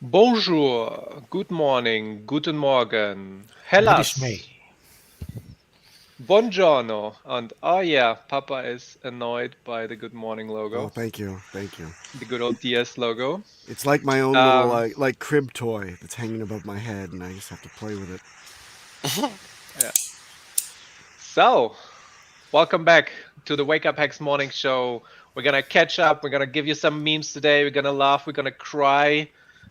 Bonjour, good morning, guten Morgen, Good hellas, me. buongiorno, and oh yeah, Papa is annoyed by the good morning logo. Oh, thank you, thank you. The good old DS logo. It's like my own little like crib toy that's hanging above my head, and I just have to play with it. Yeah. So, welcome back to the Wake Up Hex Morning Show. We're gonna catch up. We're gonna give you some memes today. We're gonna laugh. We're gonna cry.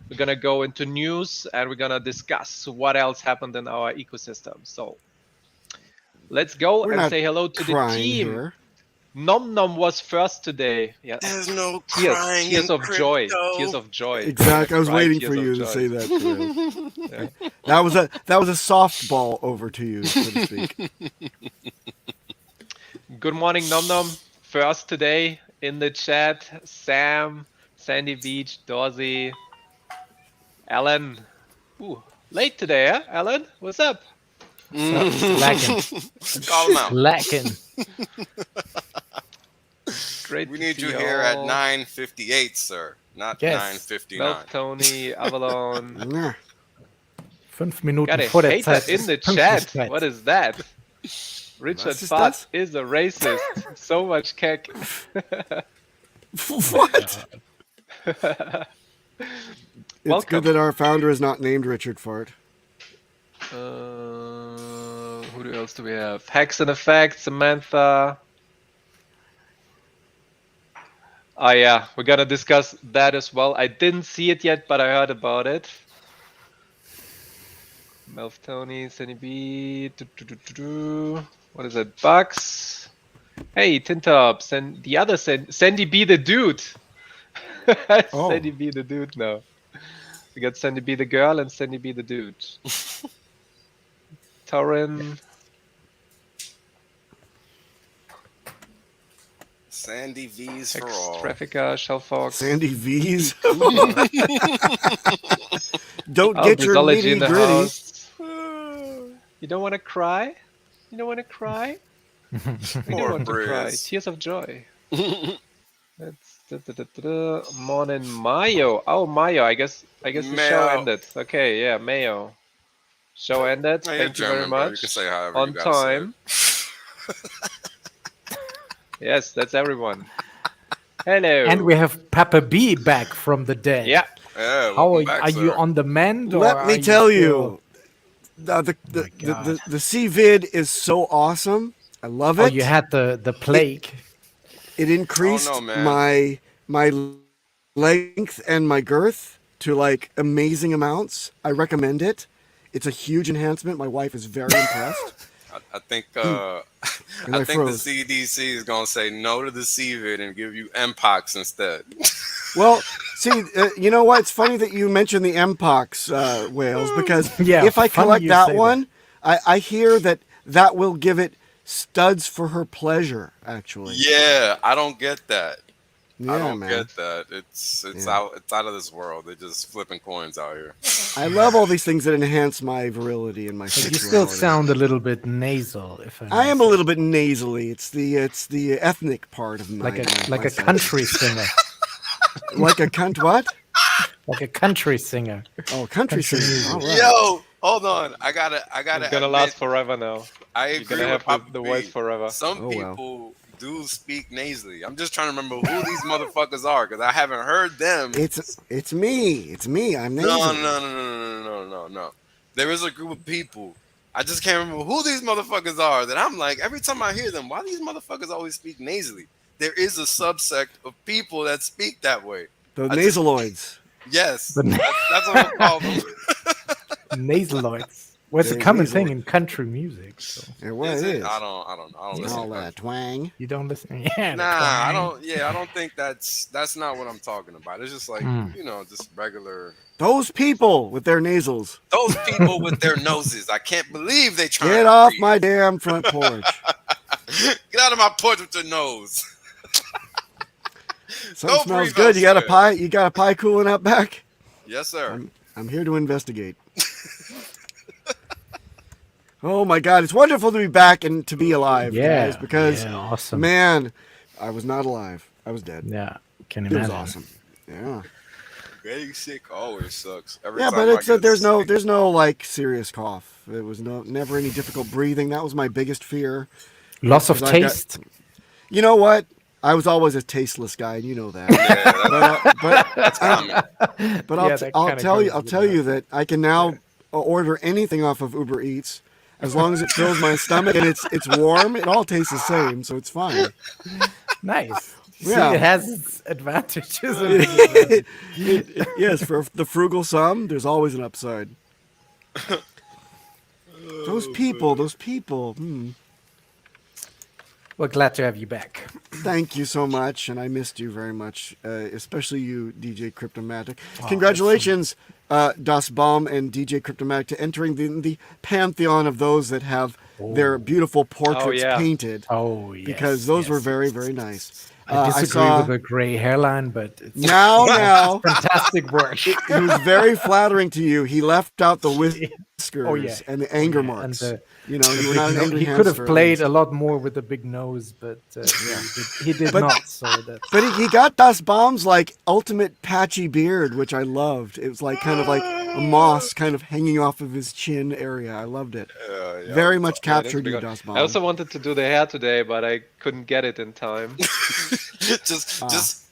We're gonna go into news, and we're gonna discuss what else happened in our ecosystem. So, let's go and say hello to the team. Here. Nom Nom was first today. Yeah. There's no crying tears in of crypto. joy. Tears of joy. Exactly. I was waiting for you to say that. Yeah. That was a softball over to you, so to speak. Good morning, Nom Nom. First today in the chat, Sam, Sandy Beach, Dorsey, Alan. Ooh, late today, huh? Alan, what's up? Slacking. Call him out. Slacking. Great. We need you here at 9:58, sir, not 9:59. Well, Tony, Avalon. 5 Minuten Got a vor der hater Zeit. in the chat. What is that? Richard Heart is a racist. So much keck. What? It's good that our founder is not named Richard Fart. Who else do we have? Hex in Effect, Samantha. Oh yeah, we're gonna discuss that as well. I didn't see it yet, but I heard about it. Melf Tony, Sunny B. What is it? Bucks. Hey, Tintop, the other Sandy B the dude. Sandy B the dude now. We got Sandy B the girl and Sandy B the dude. Torrin. Sandy V's for Hex all. Trafficker, Shellfox. Sandy V's. Don't get your nitty gritty. You don't want to cry? You don't want to cry? You don't want to cry. Tears of joy. That's Morning Mayo. Oh, Mayo. I guess the show ended. Okay, yeah, Mayo. Show ended. Thank you very much. You can say however on you time. Yes, that's everyone. Hello. And we have Papa B back from the dead. Yeah. How are you on the mend? Let me tell you, the CVID is so awesome. I love it. Oh, you had the plague. It increased my length and my girth to like amazing amounts. I recommend it. It's a huge enhancement. My wife is very impressed. I think the CDC is gonna say no to the CVID and give you Mpox instead. Well, see, you know what? It's funny that you mentioned the Mpox whales because if I collect that one, I hear that will give it studs for her pleasure. Actually, yeah, I don't get that. Yeah, I don't man. get that. It's out of this world. They're just flipping coins out here. I love all these things that enhance my virility and my sexuality. You still sound a little bit nasal. I am a little bit nasally. It's the ethnic part of my like a country singer. Like a what? Like a country singer. Oh, country singer. All right. Yo, hold on. I gotta. It's gonna last forever now. I agree. You're gonna have the voice forever. Some people do speak nasally. I'm just trying to remember who these motherfuckers are because I haven't heard them. It's me. I'm nasally. No. There is a group of people. I just can't remember who these motherfuckers are that I'm like, every time I hear them, why do these motherfuckers always speak nasally? There is a subsect of people that speak that way. The nasaloids. Yes. That's what I call them. Nasaloids. Well, it's a common thing in country music. So. Yeah, well, it is. I don't listen. All that twang. You don't listen? Yeah. Nah, I don't. Yeah, I don't think that's not what I'm talking about. It's just like just regular. Those people with their nasals. Those people with their noses. I can't believe they try. Get off my damn front porch. Get out of my porch with your nose. Something smells good. You got a pie? You got a pie cooling up back? Yes, sir. I'm here to investigate. Oh my God, it's wonderful to be back and to be alive, guys, because awesome. Man, I was not alive. I was dead. Yeah, can imagine. imagine. It was awesome. Yeah. Getting sick always sucks. Every Yeah, but time I it's get there's sick. no like serious cough. It was never any difficult breathing. That was my biggest fear. Loss of Because I've got, taste. you know what? I was always a tasteless guy, and you know that. Yeah, that's common. Yeah, that I'll kind of tell you goes I'll tell without you saying. that I can now order anything off of Uber Eats as long as it fills my stomach and it's warm. It all tastes the same, so it's fine. Nice. See, Yeah. it has its advantages and disadvantages. Yes, for the frugal some, there's always an upside. Those people. Well, glad to have you back. Thank you so much, and I missed you very much, especially you, DJ Cryptomatic. Oh, Congratulations, Das Bomb and DJ Cryptomatic, to entering the pantheon of those that have their beautiful portraits yeah. painted. Oh, yes. Because those were yes, very, yes, very yes, nice. yes. I disagree with the gray hairline, but it's Now. fantastic work. It was very flattering to you. He left out the whiskers Oh, yeah. and the anger And marks. the You know, you were big not an no- angry he could hamster have at played least. a lot more with the big nose, but he did But- not. So that's But he got Das Bomb's like ultimate patchy beard, which I loved. It was like kind of like a moss kind of hanging off of his chin area. I loved it. Yeah, Very much Yeah, it is captured big you, on- Das Bomb. I also wanted to do the hair today, but I couldn't get it in time. just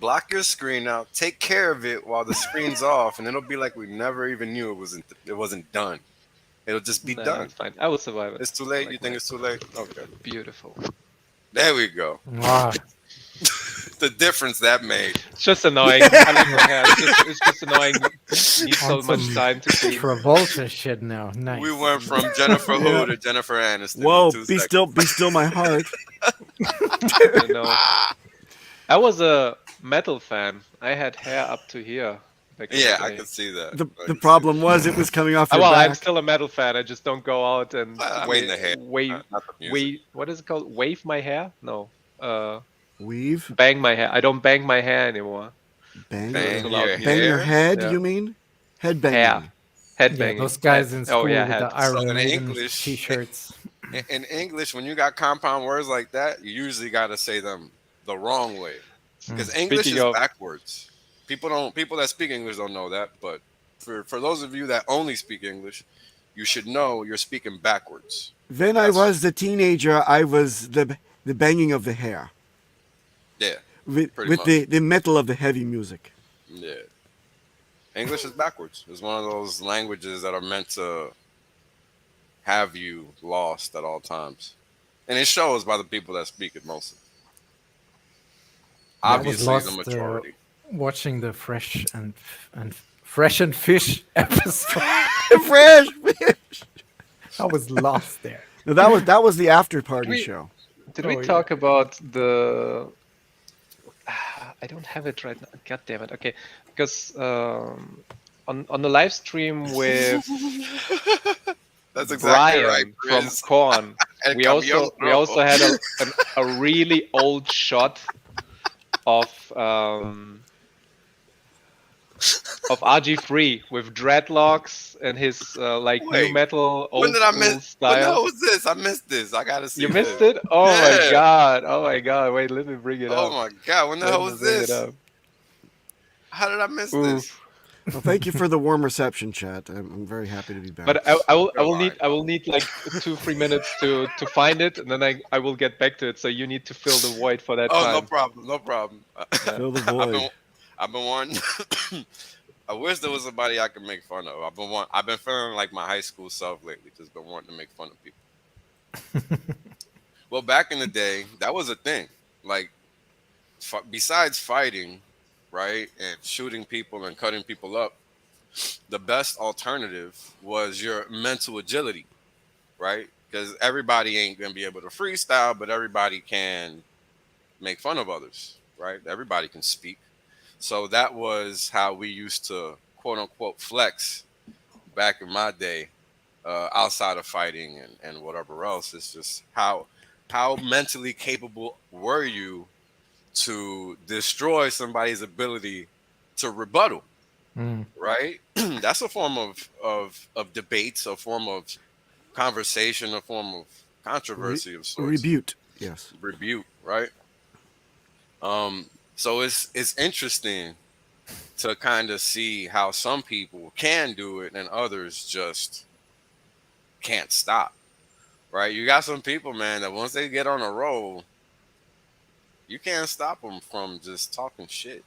block your screen out. Take care of it while the screen's off, and it'll be like we never even knew it wasn't done. It'll just be No, done. it's fine. I will survive it. It's too late. Like You think my- it's too late? Okay. Beautiful. There we go. Ah, The difference that made. It's just annoying. I like my hair. It's just annoying. Need so on much some time to clean. Travolta shit now. Nice. We went from Jennifer Who to Jennifer Aniston. Whoa, in 2 be seconds. still my heart. I know. I was a metal fan. I had hair up to here. back in Yeah, the I day. can see that. The problem was it was coming off your Well, back. I'm still a metal fan. I just don't go out and I mean the hair, wave, not the music. what is it called? Wave my hair? No. Weave, Bang my hair. I don't bang my hair anymore. bang, Bang Too loud. your bang your hair. head. Yeah. You mean head banging? Hair. Head Yeah, banging. those guys Head. in school Oh yeah, with head. the Iron So in Maiden English- t-shirts. In English, when you got compound words like that, you usually got to say them the wrong way because English Speaking is of- backwards. People that speak English don't know that, but for those of you that only speak English, you should know you're speaking backwards. When I was the teenager, I was the banging of the hair Yeah, with Pretty the metal of the heavy music. yeah. English is backwards. It's one of those languages that are meant to have you lost at all times, and it shows by the people that speak it mostly. I was Obviously, lost, the majority. Watching the Fresh and Fish episode. Fresh. I was lost there. No, that was the after party We- show. Did Oh, we yeah. talk about the? I don't have it right now. God damn it. Okay, because on the live stream with That's exactly Brian right, from Chris. Corn, And we also Camille. had a really old shot of RG3 with dreadlocks and his like Wait, new metal old When did I school miss? When the style. hell was this? I missed this. I gotta see. You missed this. it? Oh my Yeah. god! Oh my god! Wait, let me bring it Oh up. my god! When the Let hell me was bring it this? up. How did I miss Oof. this? Well, thank you for the warm reception, chat. I'm very happy to be back. But I will Alright. need like 2-3 minutes to find it, and then I will get back to it. So you need to fill the void for that Oh, time. no problem. No problem. Fill the I've void. been, I've been wanting. I wish there was somebody I could make fun of. I've been feeling like my high school self lately. Just been wanting to make fun of people. Well, back in the day, that was a thing. Like, besides fighting, right, and shooting people and cutting people up, the best alternative was your mental agility, right? Because everybody ain't gonna be able to freestyle, but everybody can make fun of others, right? Everybody can speak. So that was how we used to quote unquote flex back in my day, outside of fighting and whatever else. It's just how mentally capable were you to destroy somebody's ability to rebuttal, right? That's a form of debates, a form of conversation, a form of controversy of sorts. Rebute. Yes. Rebuke, right? So it's interesting to kind of see how some people can do it and others just can't stop. Right? You got some people, man, that once they get on a roll, you can't stop them from just talking shit.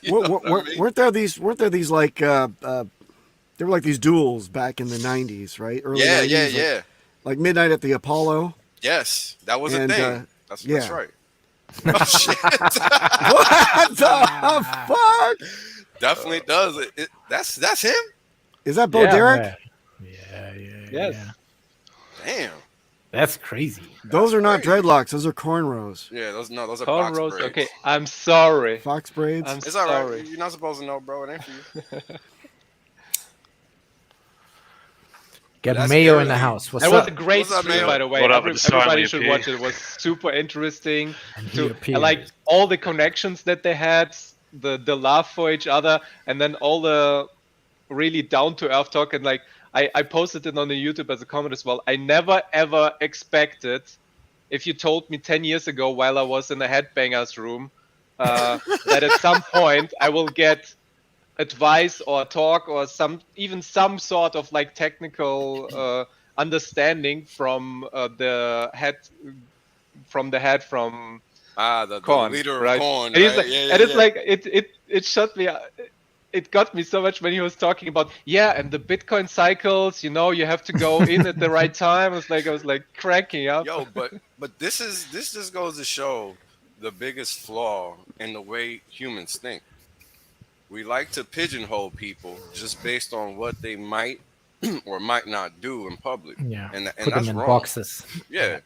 Weren't there these like there were like these duels back in the 90s, right? Early 90s, yeah. Like Midnight at the Apollo. Yes, that was a And, thing. That's yeah. right. Oh shit! What the fuck? Definitely does it. That's him. Is that Bo Derek? Man. Yes. Yeah. Damn. That's crazy. Those are not crazy. dreadlocks. Those are cornrows. Yeah, those are box Cornrows. braids. Okay, I'm sorry. Fox braids. I'm It's all right. sorry. You're not supposed to know, bro. It ain't for you. Get That's Mayo scary. in the house. What's That was up? a great What's up, stream, man? by the way. What up? I just saw him Everybody when should he watch it. appeared. It was super interesting. And he I appeared. like all the connections that they had, the love for each other, and then all the really down to earth talk. And like I posted it on the YouTube as a comment as well. I never ever expected, if you told me 10 years ago while I was in the headbangers room, that at some point I will get advice or talk or even some sort of like technical understanding from the head from The Corn, leader right? of Corn. And he's Right? like, Yeah, and it's yeah. like it shut me. It got me so much when he was talking about and the Bitcoin cycles. You know, you have to go in at the right time. I was like cracking up. Yo, but this just goes to show the biggest flaw in the way humans think. We like to pigeonhole people just based on what they might or might not do in public. Yeah. And Put that's them in wrong. boxes. Yeah.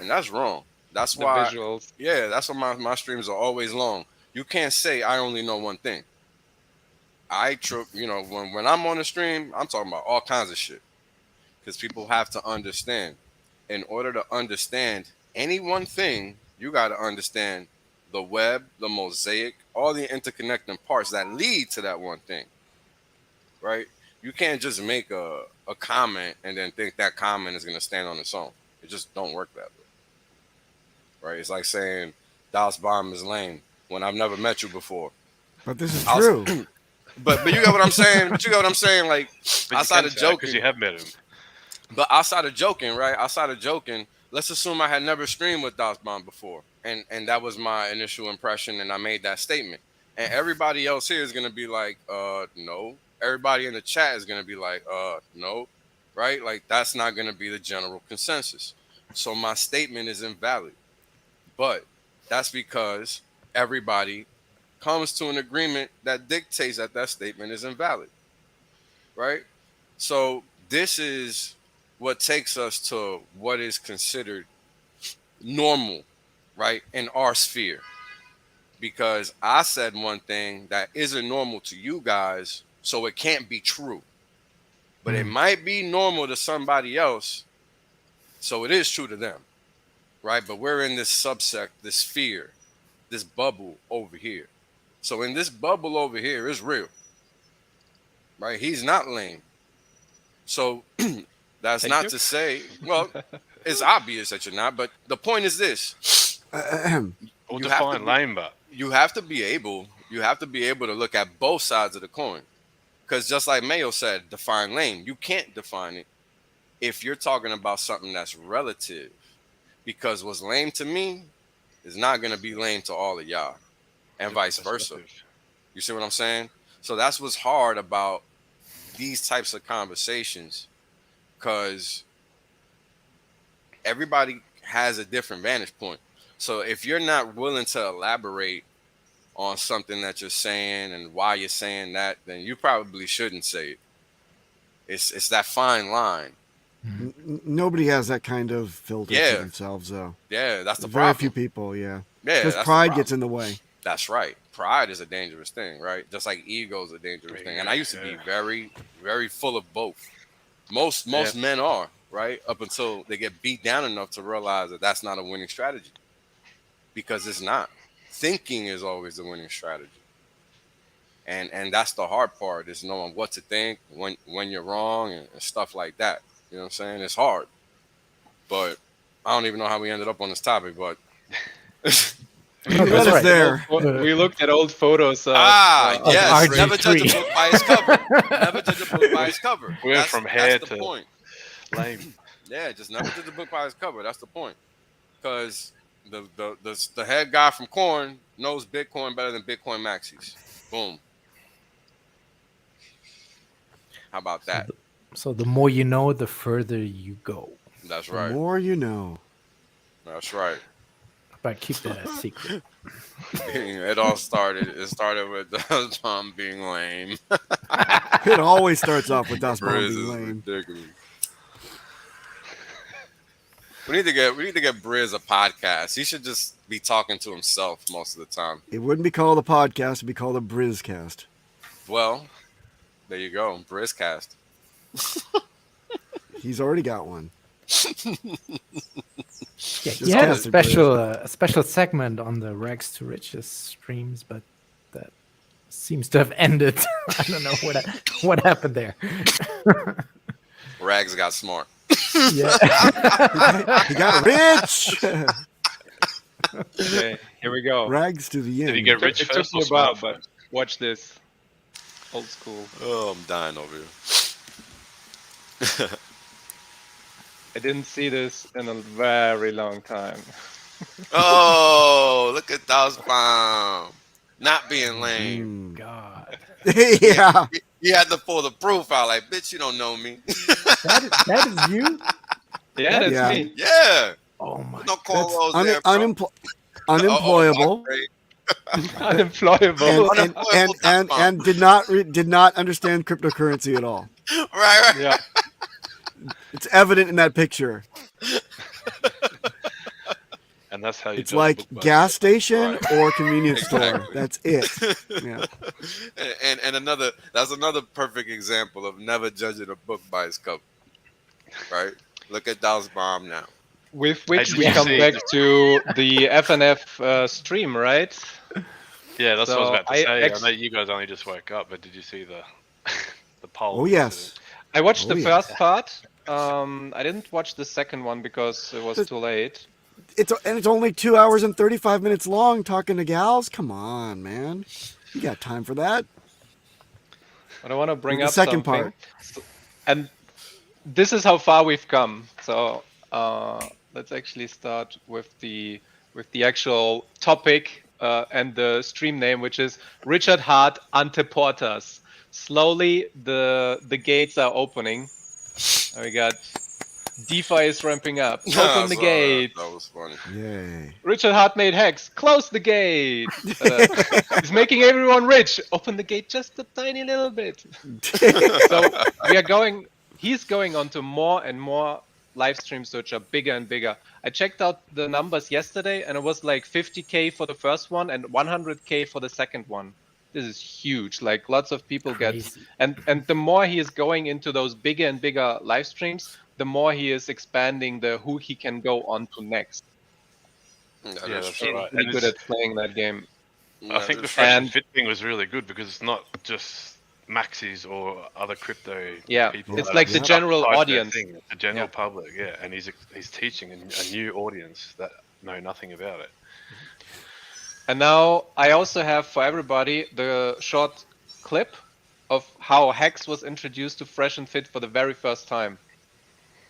And that's wrong. That's The why visuals. yeah, that's why my streams are always long. You can't say I only know one thing. When I'm on the stream, I'm talking about all kinds of shit. Because people have to understand. In order to understand any one thing, you got to understand the web, the mosaic, all the interconnecting parts that lead to that one thing. Right? You can't just make a comment and then think that comment is going to stand on its own. It just don't work that way. Right? It's like saying Das Bomb is lame when I've never met you before. But this is true. But you get what I'm saying? Like, But outside of joking. because you have met him. But outside of joking, right? Outside of joking, let's assume I had never streamed with Das Bomb before. And that was my initial impression, and I made that statement. And everybody else here is going to be like, no. Everybody in the chat is going to be like, no. Right? Like, that's not going to be the general consensus. So my statement is invalid. But that's because everybody comes to an agreement that dictates that statement is invalid. Right? So this is what takes us to what is considered normal, right, in our sphere. Because I said one thing that isn't normal to you guys, so it can't be true. But it might be normal to somebody else, so it is true to them, right? But we're in this subsect, this sphere, this bubble over here. So in this bubble over here is real, right? He's not lame. So that's Thank not you. to say, well, it's obvious that you're not, but the point is this. Or You have to define be- lame, but You have to be able to look at both sides of the coin. Because just like Mayo said, define lame. You can't define it if you're talking about something that's relative. Because what's lame to me is not going to be lame to all of y'all. And vice versa. You see what I'm saying? So that's what's hard about these types of conversations, because everybody has a different vantage point. So if you're not willing to elaborate on something that you're saying and why you're saying that, then you probably shouldn't say it. It's that fine line. Nobody has that kind of filter Yeah. to themselves, though. Yeah, that's the Very problem. few people, yeah. Yeah, Because that's the pride problem. gets in the way. That's right. Pride is a dangerous thing, right? Just like ego is a dangerous thing. And I used to be very, very full of both. Most men are, right? Up until they get beat down enough to realize that that's not a winning strategy. Because it's not. Thinking is always the winning strategy. And that's the hard part, is knowing what to think when you're wrong and stuff like that. You know what I'm saying? It's hard. But I don't even know how we ended up on this topic, but You let us there. We looked at old photos. Yes. RG3. Never judge a book by its cover. Never judge a book by its cover. We went from hair that's the to point. lame. Yeah, just never judge a book by its cover. That's the point. Because the head guy from Corn knows Bitcoin better than Bitcoin maxis. Boom. How about that? So the more you know, the further you go. That's The right. more you know. That's right. But keep that a secret. It all started. It started with Tom being lame. It always starts off with Das Bomb Briz being is lame. ridiculous. We need to get Briz a podcast. He should just be talking to himself most of the time. It wouldn't be called a podcast; it'd be called a Brizcast. Well, there you go, Brizcast. He's already got one. Yeah, Just you had cast a special segment on the Rags to Riches streams, but that seems to have ended. I don't know what happened there. Rags got smart. Yeah. He got rich. Okay, here we go. Rags to the end. Did he get rich It took first me or a while, smart but first? watch this. Old school. Oh, I'm dying over here. I didn't see this in a very long time. Oh, look at Das Bomb. Not being lame. God. Yeah. He had to pull the proof out like, bitch, you don't know me. That is you? Yeah, that's Yeah. me. Yeah. Oh my No That's cornrows there, bro. unemployable. Unemployable. and did not understand cryptocurrency at all. Right. Yeah. It's evident in that picture. And that's how you It's judge a like book by gas its station or convenience store. Exactly. That's it. Yeah. And that's another perfect example of never judging a book by its cover. Right? Look at Das Bomb now. With which Did we you come see- back to the FNF stream, right? Yeah, that's what I was So about to I say. ex- I know you guys only just woke up, but did you see the the poll? Oh yes. I watched Oh, the yeah. first part. I didn't watch the second one because it was too late. It's only 2 hours and 35 minutes long talking to gals. Come on, man. You got time for that. But I want to bring The up second something. part. And this is how far we've come. So let's actually start with the actual topic and the stream name, which is Richard Heart ante portas. Slowly the gates are opening. We got DeFi is ramping up. Open the gate. That was funny. Yay. Richard Heart made hex. Close the gate. He's making everyone rich. Open the gate just a tiny little bit. So we are going. He's going on to more and more live streams which are bigger and bigger. I checked out the numbers yesterday, and it was like 50K for the first one and 100K for the second one. This is huge. Like lots of people Crazy. get, and the more he is going into those bigger and bigger live streams, the more he is expanding who he can go on to next. That Yeah, is that's true. right. Pretty And good it's- at playing that game. I think the That is fresh and And- fit thing was really good because it's not just maxis or other crypto Yeah, people. it's that like are the general outside their audience. thing, the general Yeah. public, yeah. And he's teaching a new audience that know nothing about it. And now I also have for everybody the short clip of how Hex was introduced to Fresh and Fit for the very first time.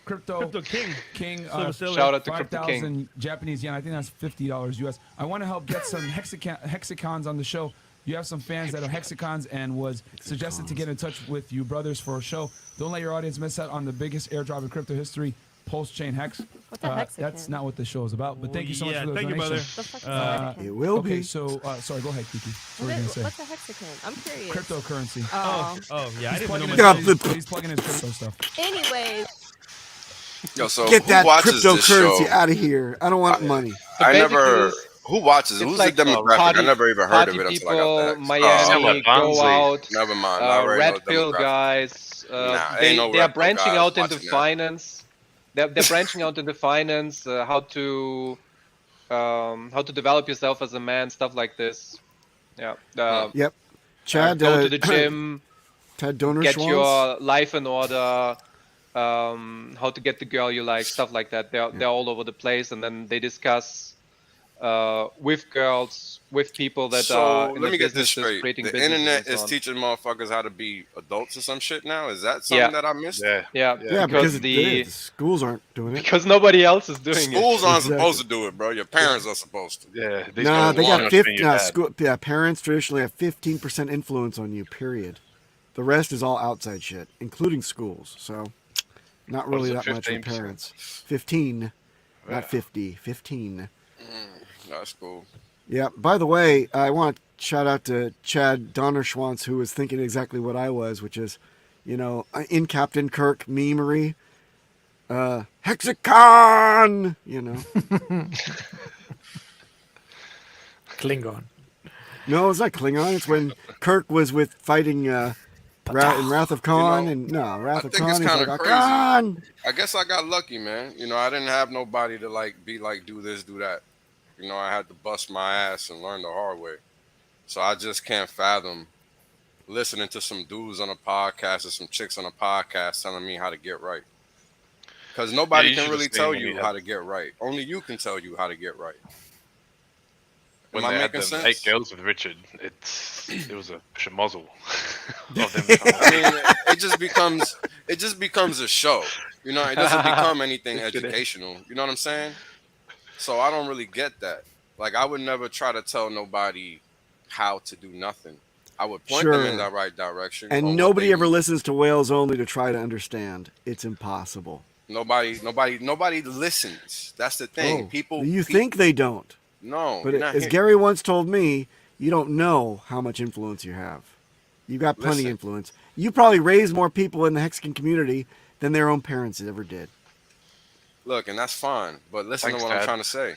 Crypto King. King, Shout out to Crypto King. 5,000 Japanese yen. I think that's $50 US. I want to help get some Hexicans on the show. You have some fans that are Hexicans and was suggested to get in touch with you brothers for a show. Don't let your audience miss out on the biggest airdrop in crypto history, Pulse Chain Hex. What the Hexican? That's not what the show is about, but thank you so much for the thank you, brother. donation. The fuck is a Hexican? It will Okay, be. so, sorry, go ahead, Kiki. What were you going to say? What's a Hexican? I'm curious. Cryptocurrency. Oh. Yeah, I He's didn't plugging, know. his, he's plugging his crypto stuff. Anyways, Yo, so Get who that watches this cryptocurrency show? out of here. I don't want money. So I basically never. it's- Who watches? it's Who's like the demographic? party- I never even heard party of it until I people, got that. Miami, Oh, go out, never mind. I already know red the pill demographic. guys. Nah, they ain't no they are red pill branching guys out into watching that. finance. They're branching out into finance. How to develop yourself as a man, stuff like this. Yeah. Yep. Chad, go to the gym. Chad Donor Get Schwans. your life in order, how to get the girl you like, stuff like that. They're all over the place, and then they discuss with girls, with people that So are in let the me get this businesses, straight. creating The businesses internet and so is on. teaching motherfuckers how to be adults or some shit now. Is that Yeah. something that I missed? Yeah. Yeah, Yeah, because because the schools aren't doing it. because nobody else is doing Schools it. aren't Exactly. supposed to do it, bro. Your parents are supposed to. Yeah. These Nah, guys they are got pretty much being 50. your dad. School, yeah, parents traditionally have 15% influence on you. Period. The rest is all outside shit, including schools. So, not What is really it, that much with 15%? parents. 15, Yeah. not 50. 15. That's cool. Yeah. By the way, I want to shout out to Chad Donnerschwantz, who was thinking exactly what I was, which is, in Captain Kirk memery, Hexicon. Klingon. No, it's not Klingon. It's when Kirk was fighting in Wrath of Khan, Wrath of think it's Khan. He's kinda like, crazy. Khan. I guess I got lucky, man. I didn't have nobody to be like, do this, do that. I had to bust my ass and learn the hard way. So I just can't fathom listening to some dudes on a podcast or some chicks on a podcast telling me how to get right. Because nobody you can should really have seen tell when you we how had- to get right. Only you can tell you how to get right. When Am I they had making them sense? 8 girls with Richard, it was a schmozzle of them. I mean, it just becomes a show. It doesn't become anything educational. You know what I'm saying? So I don't really get that. Like, I would never try to tell nobody how to do nothing. I would point them in the right direction. on And what nobody they ever need. listens to Whales Only to try to understand. It's impossible. Nobody listens. That's the thing. You think they don't. No, But you're not as hear- Gary once told me, you don't know how much influence you have. You got plenty Listen. of influence. You probably raised more people in the Hexican community than their own parents ever did. Look, and that's fine. But listen Thanks, to what I'm Dad. trying to say.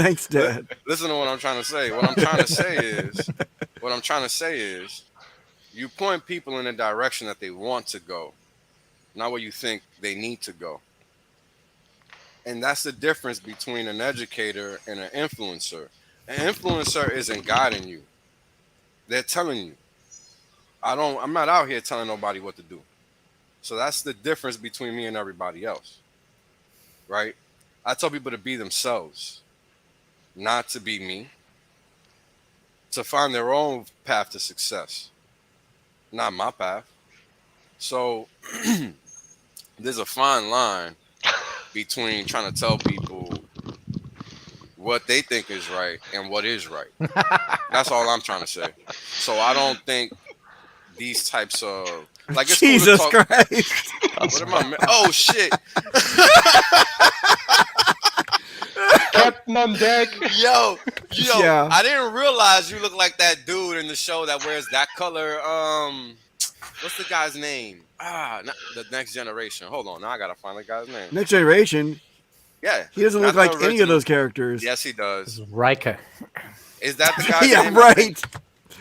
Thanks, Dad. Listen to what I'm trying to say. What I'm trying to say is, you point people in the direction that they want to go, not where you think they need to go. And that's the difference between an educator and an influencer. An influencer isn't guiding you. They're telling you. I'm not out here telling nobody what to do. So that's the difference between me and everybody else. Right? I tell people to be themselves, not to be me. To find their own path to success, not my path. So there's a fine line between trying to tell people what they think is right and what is right. That's all I'm trying to say. So I don't think these types of it's Jesus cool to talk. Christ. What am I? Oh shit! Captain on deck. Yo, Yeah. I didn't realize you look like that dude in the show that wears that color. What's the guy's name? Not the Next Generation. Hold on, now I gotta find the guy's name. Next Generation, Yeah, he doesn't look not the like any of original. those characters. Yes, he does. Riker. Is that the guy's Yeah, name? right.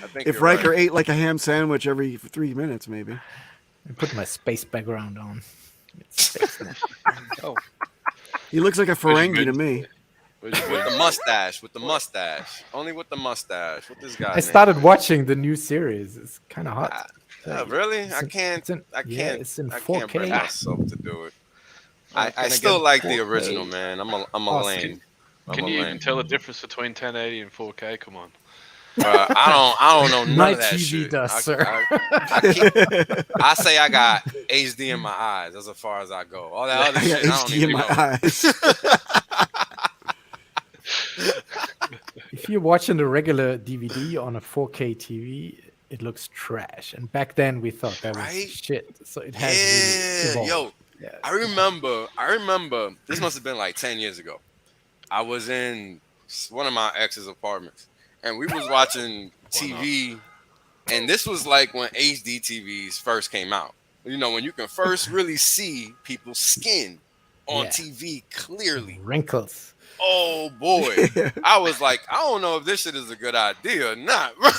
I think If you're right. Riker ate like a ham sandwich every 3 minutes, maybe. I put my space background on. It's space now. Oh, He looks like a Ferengi to good? me. With the mustache. Only with the mustache. What this guy? I started watching the new series. It's kind of hot. Really? It's I in- can't. it's in- I yeah, can't. it's in I can't bring 4K. myself to do it. Can I I still get like the 4K? original, man. I'm a Awesome. lame. Can you even tell the difference between 1080 and 4K? Come on. I don't know none My of that TV shit. does, sir. I say I got HD in my eyes. That's as far as I go. All that other I got shit, I don't HD even in my know. eyes. If you're watching the regular DVD on a 4K TV, it looks trash. And back then we thought that was Right? shit. So it has Yeah, really evolved. yo, Yeah. I remember. This must have been like 10 years ago. I was in one of my ex's apartments, and we was watching TV, and this was like when HD TVs first came out. When you can first really see people's skin on Yeah. TV clearly. Wrinkles. Oh boy, I was like, I don't know if this shit is a good idea or not, bro.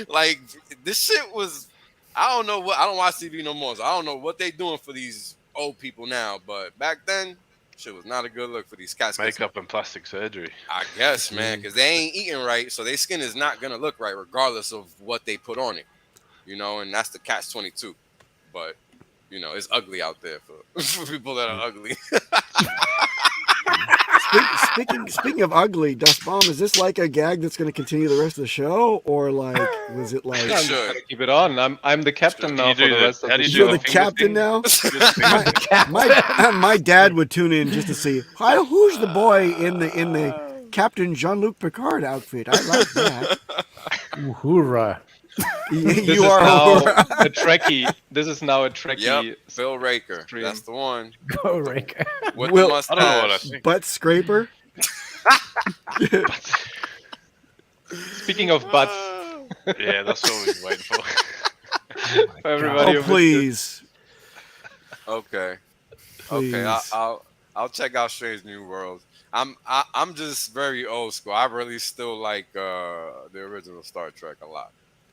like this shit was. I don't know what. I don't watch TV no more, so I don't know what they doing for these old people now. But back then, shit was not a good look for these cats. Makeup and plastic surgery. I guess, man, because they ain't eating right, so their skin is not gonna look right, regardless of what they put on it. And that's the catch-22. But it's ugly out there for people that are ugly. Speaking of ugly, Dust Bomb, is this like a gag that's going to continue the rest of the show, or like was it like? I'm just Sure. gonna keep it on. I'm the captain now for the rest of how the do you show. do You're the finger captain thing? now. Do the finger thing? My dad would tune in just to see who's the boy in the Captain Jean-Luc Picard outfit. I like that. Uhura. This You is are now a Trekkie. This is now a Trekkie. Yep, Phil Raker. stream. That's the one. Go Raker. With Will- the I don't know what I mustache. think. butt scraper. Speaking of butts, Yeah, that's what we're waiting for. for everybody. Oh who missed it. please, Okay. please. Okay, I'll check out Strange New Worlds. I'm just very old school. I really still like the original Star Trek a lot.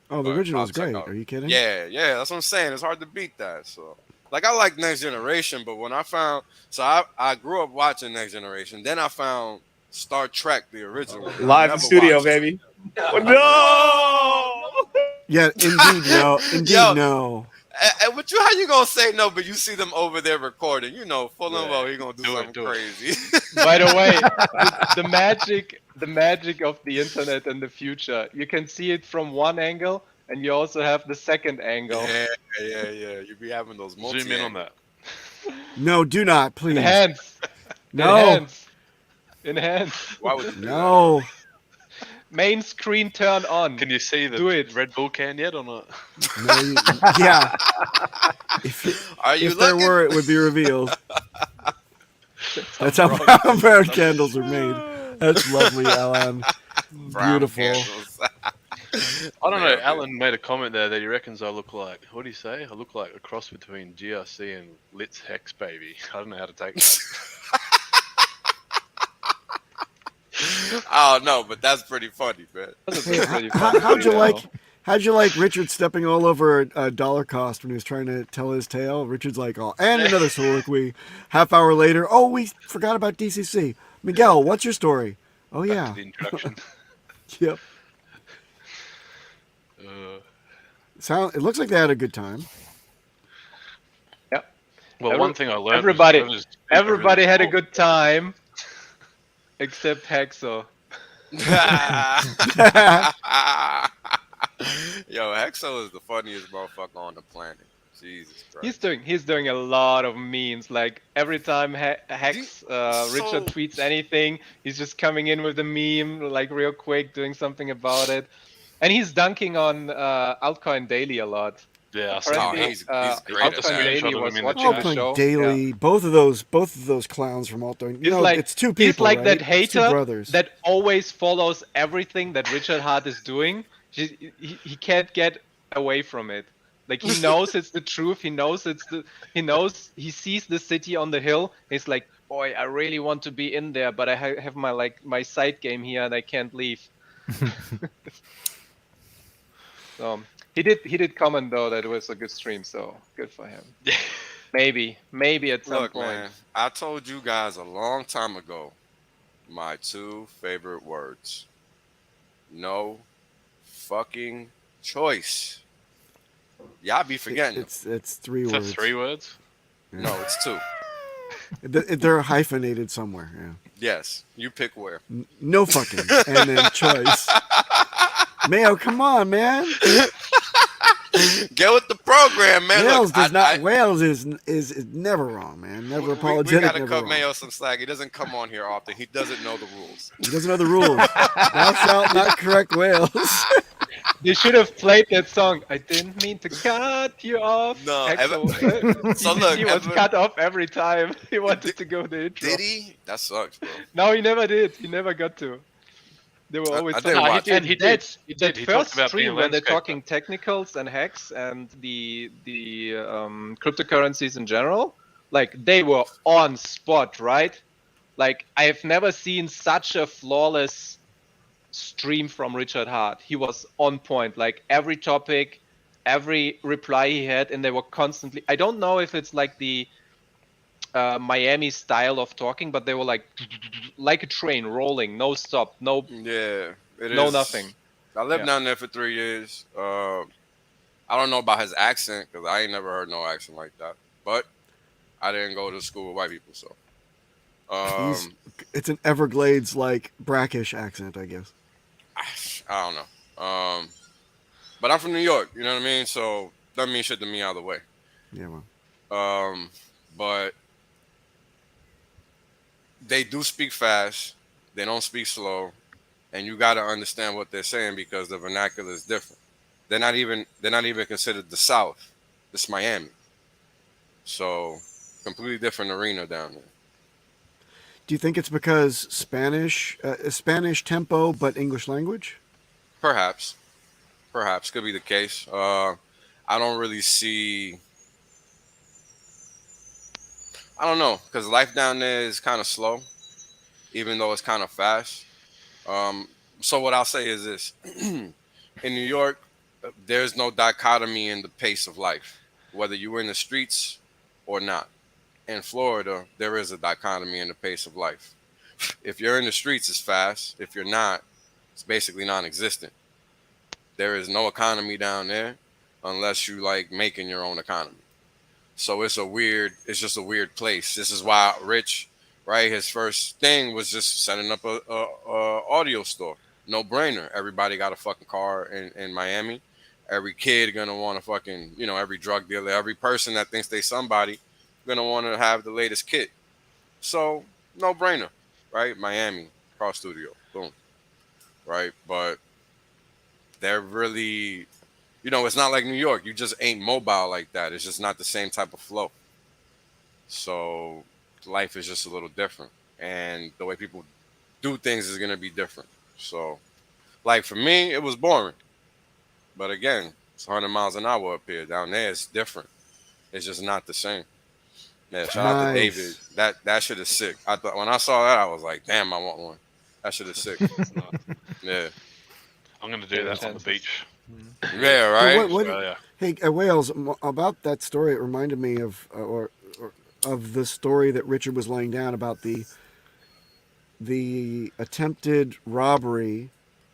Oh, the But original is I'll check great. out- Are you kidding? Yeah, that's what I'm saying. It's hard to beat that. So, like, I like Next Generation, but when I found, I grew up watching Next Generation. Then I found Star Trek, the original. I Live in never studio, watched it. baby. No. Yeah, indeed, no. Indeed, Yo. no. And what how you gonna say no? But you see them over there recording. You know, full and well, he gonna do something do it. crazy. By the way, the magic of the internet in the future. You can see it from one angle, and you also have the second angle. yeah. You be having those multi. Zoom in on that. No, do not, please. Enhance. No. Enhance. Why would you do No. Main screen turn on. Can you see the Do it. Red Bull can yet or not? No, yeah. If, that? Are you if there looking? were, it would be revealed. That's how brown candles are made. That's lovely, Alan. Brown Beautiful. candles. I don't know. Yeah, Alan made a comment there that he reckons I look like. What do you say? I look like a cross between GRC and Lit's Hex Baby. I don't know how to take that. Oh no, but that's pretty funny, man. Hey, how'd you like Richard stepping all over a dollar cost when he was trying to tell his tale? Richard's like, oh, and another soliloquy. Half hour later, oh, we forgot about DCC. Miguel, what's your story? Oh Back yeah. to the introduction. Yep. Uh, It looks like they had a good time. well, one thing I learned. Everybody had a good time, except Hexo. Yo, Hexo is the funniest motherfucker on the planet. Jesus Christ. He's doing a lot of memes. Like every time Hex Richard tweets anything, he's just coming in with a meme, like real quick, doing something about it. And he's dunking on altcoin daily a lot. Yeah, I see. Apparently, he's great at altcoin that. daily Screenshot of was him in the watching the chat. show. Altcoin Daily, both of those clowns from Altcoin. You know, like- it's two people. He's like right? that It's two hater brothers. that always follows everything that Richard Heart is doing. He can't get away from it. Like he knows it's the truth. He sees the city on the hill. He's like, boy, I really want to be in there, but I have my side game here and I can't leave. So he did comment though that it was a good stream. So good for him. Maybe at some Look, point. man, I told you guys a long time ago my two favorite words. No fucking choice. Y'all be forgetting. It's three Is that words. 3 words? No, it's two. They're hyphenated somewhere. Yeah. Yes, you pick where. No fucking and then choice. Mayo, come on, man. Get with the program, man. Wales Look, Wales is never wrong, man. Never we apologetic. gotta never cut wrong. Mayo some slack. He doesn't come on here often. He doesn't know the rules. He doesn't know the rules. Thou shalt not correct Wales. They should have played that song. I didn't mean to cut you off. No, So look, he was Evan- cut off every time he wanted to go the intro. Did he? That sucks, bro. No, he never did. He never got to. They were always. I did talking- watch it. He did. That He first talked about being stream a where they're landscaper. talking technicals and hacks and the cryptocurrencies in general, like they were on spot, right? Like I have never seen such a flawless stream from Richard Heart. He was on point. Like every topic, every reply he had, and they were constantly. I don't know if it's like the Miami style of talking, but they were like a train rolling, no stop, no Yeah, it is. no nothing. I lived Yeah. down there for 3 years. I don't know about his accent because I ain't never heard no accent like that. But I didn't go to school with white people, so It's an Everglades like brackish accent, I guess. I don't know. But I'm from New York, you know what I mean? So that means shit to me either way. Yeah, well. But they do speak fast. They don't speak slow, and you got to understand what they're saying because the vernacular is different. They're not even considered the South. It's Miami. So completely different arena down there. Do you think it's because Spanish tempo but English language? Perhaps could be the case. I don't really see. I don't know because life down there is kind of slow, even though it's kind of fast. So what I'll say is this: in New York, there's no dichotomy in the pace of life, whether you're in the streets or not. In Florida, there is a dichotomy in the pace of life. If you're in the streets, it's fast. If you're not, it's basically non-existent. There is no economy down there unless you like making your own economy. So it's just a weird place. This is why Rich, right, his first thing was just setting up a audio store. No brainer. Everybody got a fucking car in Miami. Every kid gonna want to fucking, every drug dealer, every person that thinks they somebody gonna want to have the latest kit. So no brainer, right? Miami, car studio, boom, right? But they're really, it's not like New York. You just ain't mobile like that. It's just not the same type of flow. So life is just a little different, and the way people do things is gonna be different. So, like for me, it was boring. But again, it's 100 miles an hour up here. Down there, it's different. It's just not the same. Yeah, shout out to David. That shit is sick. I thought when I saw that, I was like, damn, I want one. That shit is sick. Yeah. I'm gonna do that on the beach. Yeah, right. Hey, Wales, about that story, it reminded me of the story that Richard was laying down about the attempted robbery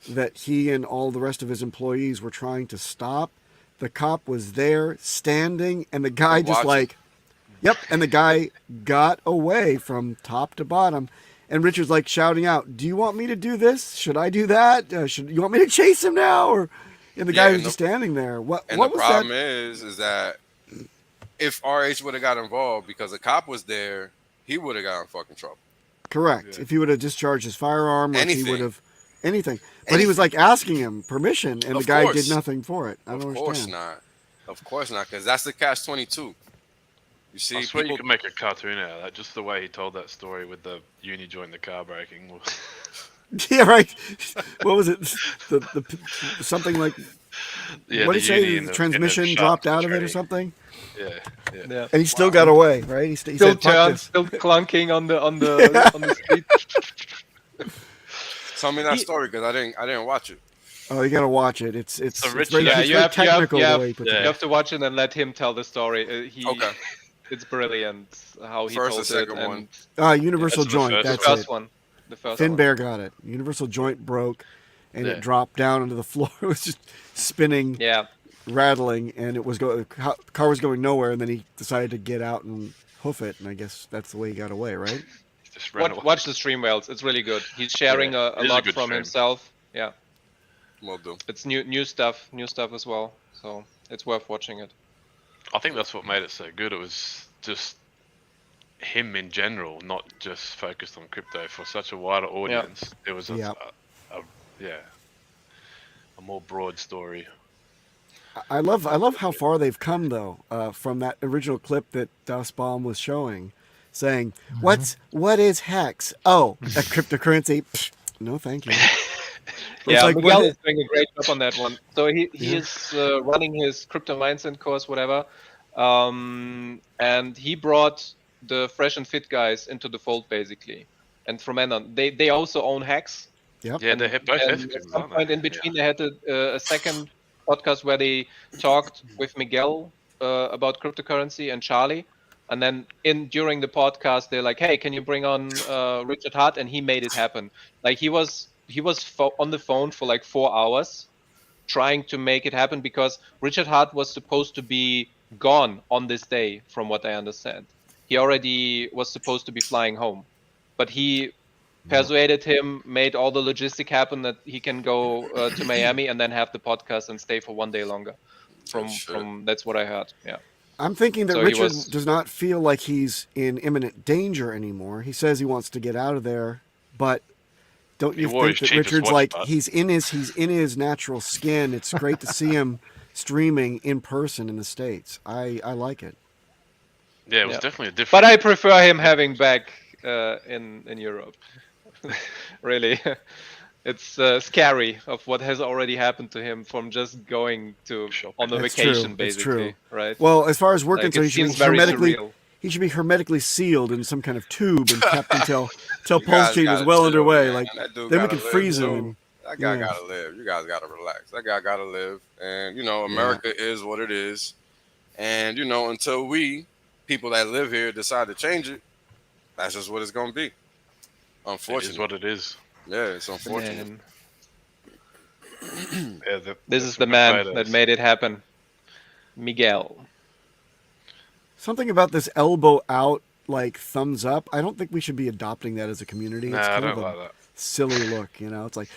that he and all the rest of his employees were trying to stop. The cop was there standing, and the guy just like, yep, and the guy got away from top to bottom. And Richard's like shouting out, "Do you want me to do this? Should I do that? Should you want me to chase him now?" Or, and the guy was just standing there. What was the problem is that if RH would have got involved because the cop was there, he would have got in fucking trouble. Correct. Yeah. If he would have discharged his firearm, or he would have anything. But he was like asking him permission, and the guy did nothing for it. I don't understand. Of course not, because that's the catch-22. You see, I swear you could make a cartoon out of that. Just the way he told that story with the uni joint, the car breaking. Yeah, right. What was it? The something like. Yeah, what did he say? The transmission dropped out of it or something. Yeah. And he still got away, right? He still turned, still clunking on the street. Tell me that story because I didn't watch it. Oh, you gotta watch it. It's very, you have to watch it and let him tell the story. Okay. It's brilliant how he told it. First or second one? Universal joint. That's the first it. one. The first Finn one. Bear got it. Universal joint broke, and it dropped down onto the floor. It was just spinning, rattling, and it was car was going nowhere. And then he decided to get out and hoof it, and I guess that's the way he got away, right? Watch the stream, Wales. It's really good. He's sharing a lot from himself. Yeah. Will do. It's new stuff as well. So it's worth watching it. I think that's what made it so good. It was just him in general, not just focused on crypto. For such a wider audience, it was a more broad story. I love how far they've come though, from that original clip that Dustbomb was showing, saying, "What is Hex? Oh, a cryptocurrency? Pfft, no, thank you." Yeah, like, Miguel is doing a great job on that one. So he is running his crypto mindset course, whatever, and he brought the fresh and fit guys into the fold basically. And from then on, they also own Hex. Yep. Yeah, they had both Hexicans. At some point in between, they had a second podcast where they talked with Miguel about cryptocurrency and Charlie. And then during the podcast, they're like, "Hey, can you bring on Richard Heart?" And he made it happen. Like he was on the phone for like 4 hours trying to make it happen because Richard Heart was supposed to be gone on this day, from what I understand. He already was supposed to be flying home. but he persuaded him, made all the logistic happen that he can go to Miami and then have the podcast and stay for 1 day longer. From that's what I heard. Yeah. I'm thinking that So he Richard was- does not feel like he's in imminent danger anymore. He says he wants to get out of there, but don't you wore think his that cheapest Richard's watch, like bud. he's in his natural skin? It's great to see him streaming in person in the States. I like it. Yeah, it was Yeah. definitely a different. But I prefer him having back in Europe. Really, it's scary of what has already happened to him from just going to on the That's vacation, true. That's basically, true. right? Well, as far as we're Like, concerned, it seems very surreal. he should be hermetically sealed in some kind of tube and kept until You pulse guys chain is gotta well chill, underway. man. Like That dude then we gotta can live, freeze too. him. That guy Yeah. gotta live. You guys gotta relax. That guy gotta live. And you know, America is what it is. And you know, until we people that live here decide to change it, that's just what it's gonna be. It Unfortunately. is what it is. Yeah, it's unfortunate. Man, Yeah, this that's is the what man potatoes. that made it happen, Miguel. Something about this elbow out, like thumbs up. I don't think we should be adopting that as a community. Nah, It's I kind don't of a like that. silly look, you know. It's like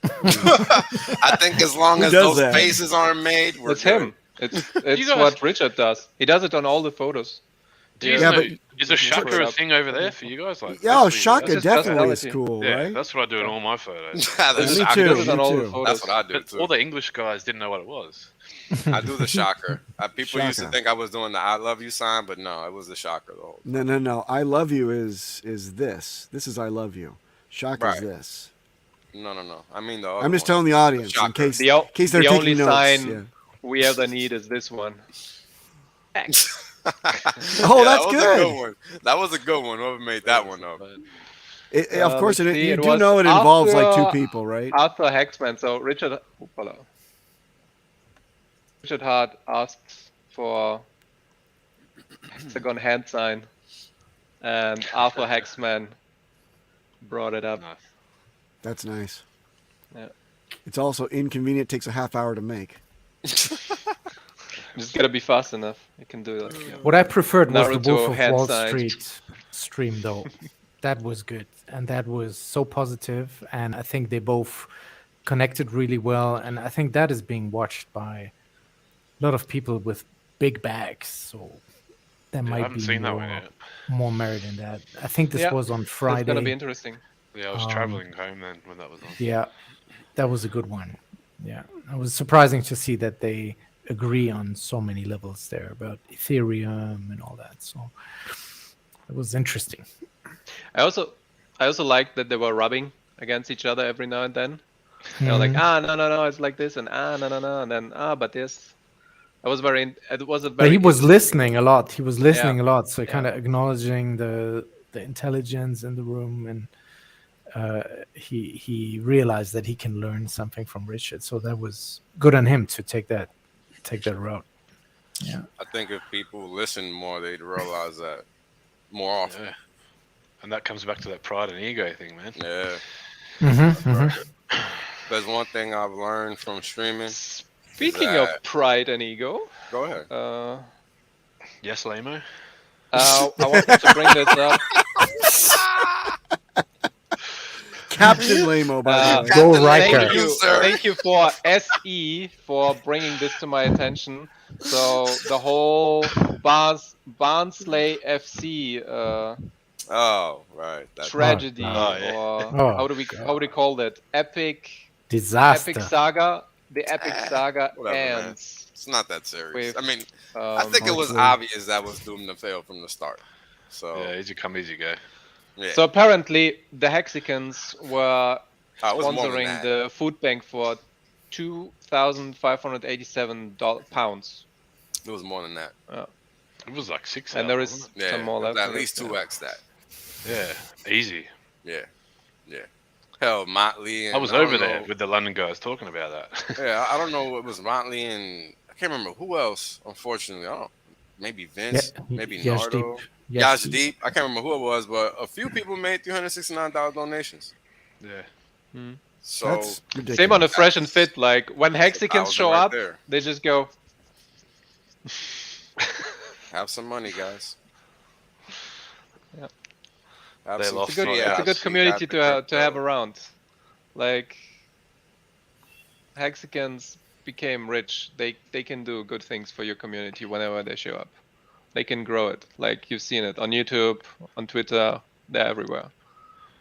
I think as long Who as does those that? faces aren't made, we're It's good. him. It's guys- what Richard does. He does it on all the photos. Do you Yeah, know, but- is a shaka put it a up. thing over there for you guys? Like, yeah, oh, that's Shaka That's his definitely is personality. cool, Yeah, right? that's what I do in all my photos. That's Me shaka. too. He does it on me all the too. photos. That's what I do But too. all the English guys didn't know what it was. I do the shocker. People used to Shaka. think I was doing the "I love you" sign, but no, it was the shocker the whole. No. I love you is this. This is I love you. Shaka is Right. this. No. I mean the. Other I'm just one. telling the audience in Shocker. case The, o- in case they're the taking only notes. sign Yeah. we ever need is this one. X. Oh, Yeah, that's that was good. A good one. That was a good one. Whoever made that one up? Of course, let's see, you it do was know it involves like two after- people, right? Arthur Hexman. So Richard Heart asked for hexagon hand sign, and Arthur Hexman brought it up. Nice. That's nice. Yeah. It's also inconvenient. Takes a half hour to make. Just gotta be fast enough. You can do that. Yeah. What I preferred was the Naruto Wolf of hand Wall sign. Street stream, though. That was good, and that was so positive, and I think they both connected really well, and I think that is being watched by a lot of people with big bags, so there I might haven't be seen that one yet. more merit in that. I think this Yeah, was on It's Friday. gonna be interesting. Yeah, I was traveling home then when that was on. Yeah, that was a good one. Yeah, it was surprising to see that they agree on so many levels there about Ethereum and all that. So it was interesting. I also liked that they were rubbing against each other every now and then. They were like, no, it's like this, and no, and then but this. It was very. It was a very. But he was listening a lot. He was listening Yeah. a lot, so Yeah. kind of acknowledging the intelligence in the room, and he realized that he can learn something from Richard. So that was good on him to take that route. Yeah. I think if people listen more, they'd realize that more often. Yeah. And that comes back to that pride and ego thing, man. Yeah. Mm-hmm. There's one thing I've learned from streaming. Speaking of pride and ego, Go ahead. Yes, Lamo? I wanted to bring this up. Captain Lamo, by the way. Go Captain Riker. Thank you, sir. thank you for SE for bringing this to my attention. So the whole Barnsley FC Oh, right. That's tragedy, yeah. or Oh, how do we call that? Epic Disaster. saga. The epic saga whatever, man. ends. It's not that serious. With, I mean, I think it was hopefully. obvious that was doomed to fail from the start. So, Yeah, easy come, easy go. yeah. So apparently the Hexicans were Oh, it was more than sponsoring that. the food bank for £2,587. It was more than that. It was like 6 And hours, there wasn't is Yeah, some more it was left. at least 2x that. it? Yeah, easy. Yeah. Hell, Motley and I was don't over there know- with the London guys talking about that. Yeah, I don't know. It was Motley and I can't remember who else. Unfortunately, I don't. Maybe Vince, maybe Nardo, Yashdeep. I can't remember who it was, but a few people made $369 donations. Yeah. So That's ridiculous. Same on the Fresh and Fit. Like when Hexicans thousands show right up, there. they just go. Have some money, guys. Absolutely. lost It's a good, Yeah, it's a good community to have around. Like, Hexicans became rich. They can do good things for your community whenever they show up. They can grow it. Like, you've seen it on YouTube, on Twitter, they're everywhere,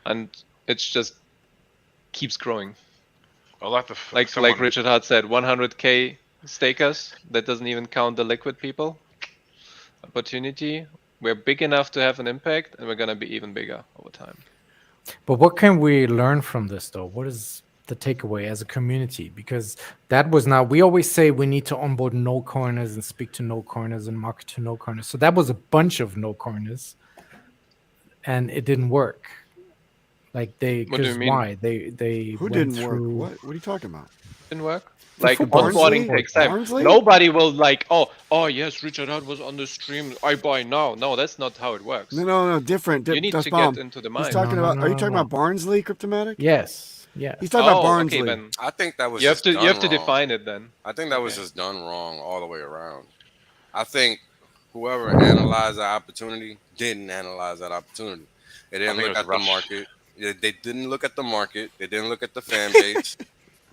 and it's just keeps growing. I like the Like Richard Heart said, 100k stakers. That doesn't even count the liquid people. Opportunity. We're big enough to have an impact, and we're gonna be even bigger over time. But what can we learn from this, though? What is the takeaway as a community? Because that was now, we always say we need to onboard no coiners and speak to no coiners and market to no coiners. So that was a bunch of no coiners, and it didn't work. Like What do you mean? why they Who went didn't through... work? What are you talking about? Didn't work. The Like, football onboarding sport. takes time. Barnsley? Nobody will like, oh yes, Richard Heart was on the stream. I buy now. No, that's not how it works. No, different. You need Dust to Bomb. get into the He's mind. talking No, about. no, Are you no, talking no. about Barnsley, Cryptomatic? Yes, yes. He's talking about Barnsley. Okay, then I think that was you have just to done you have to wrong. define it then. I think that was Okay. just done wrong all the way around. I think whoever analyzed that opportunity didn't analyze that opportunity. They didn't think look it at was the rushed. market. They didn't look at the market. They didn't look at the fan base.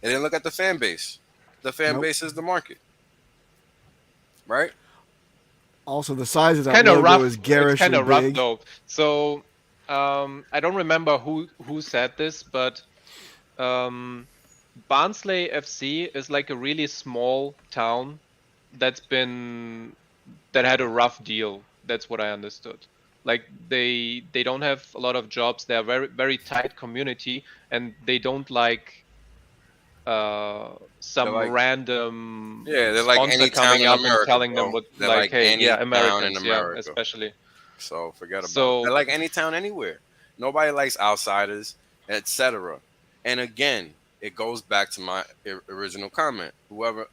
They didn't look at the fan base. The fan Nope. base is the market, right? Also, the size of that Kind of logo rough. is It's garishly kind of rough big. though. So I don't remember who said this, but Barnsley FC is like a really small town that had a rough deal. That's what I understood. Like they don't have a lot of jobs. They're very very tight community, and they don't like some They're like- random Yeah, they're like sponsor any town coming in up America, and telling bro. them what They're like, like hey, any yeah, town in Americans, yeah, America. especially. So forget about So- it. They're like any town anywhere. Nobody likes outsiders, etc. And again, it goes back to my original comment. Whoever